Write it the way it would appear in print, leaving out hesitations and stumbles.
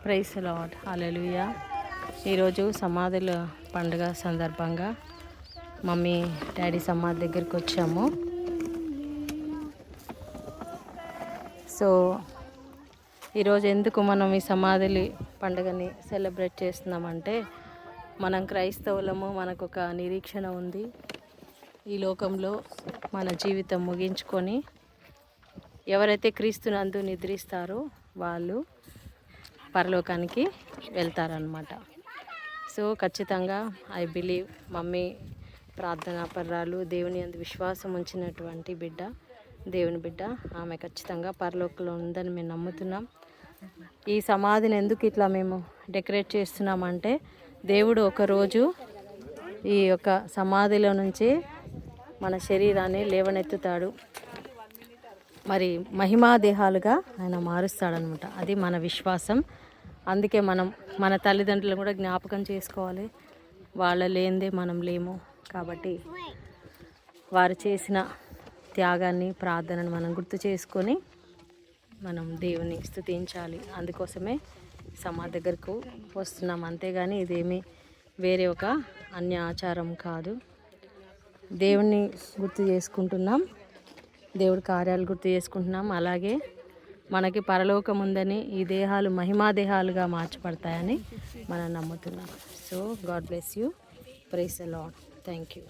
Praise lord హల్లెలూయా. ఈరోజు సమాధుల పండుగ సందర్భంగా మమ్మీ డాడీ సమాధి దగ్గరికి వచ్చాము. సో ఈరోజు ఎందుకు మనం ఈ సమాధుల పండుగని సెలబ్రేట్ చేస్తున్నామంటే, మనం క్రైస్తవులము, మనకు ఒక నిరీక్షణ ఉంది. ఈ లోకంలో మన జీవితం ముగించుకొని ఎవరైతే క్రీస్తునందు నిద్రిస్తారో వాళ్ళు పరలోకానికి వెళ్తారనమాట. సో ఖచ్చితంగా ఐ బిలీవ్ మమ్మీ ప్రార్థనా పర్రాలు, దేవుని యందు విశ్వాసం ఉంచినటువంటి బిడ్డ, దేవుని బిడ్డ, ఆమె ఖచ్చితంగా పరలోకంలో ఉందని మేము నమ్ముతున్నాం. ఈ సమాధిని ఎందుకు ఇట్లా మేము డెకరేట్ చేస్తున్నామంటే, దేవుడు ఒకరోజు ఈ యొక్క సమాధిలో నుంచి మన శరీరాన్ని లేవనెత్తుతాడు, మరి మహిమా దేహాలుగా ఆయన మారుస్తాడనమాట. అది మన విశ్వాసం. అందుకే మనం మన తల్లిదండ్రులను కూడా జ్ఞాపకం చేసుకోవాలి. వాళ్ళ లేనిదే మనం లేము. కాబట్టి వారు చేసిన త్యాగాన్ని, ప్రార్థనను మనం గుర్తు చేసుకొని మనం దేవుని స్తుతించాలి. అందుకోసమే సమాధి దగ్గరకు వస్తున్నాం. అంతేగాని ఇదేమీ వేరే ఒక అన్య ఆచారం కాదు. దేవుణ్ణి గుర్తు చేసుకుంటున్నాం, దేవుడి కార్యాలు గుర్తు చేసుకుంటున్నాం. అలాగే మనకి పరలోకం ఉందని, ఈ దేహాలు మహిమా దేహాలుగా మార్చబడతాయని మనం నమ్ముతున్నాం. So God bless you. Praise the Lord. Thank you.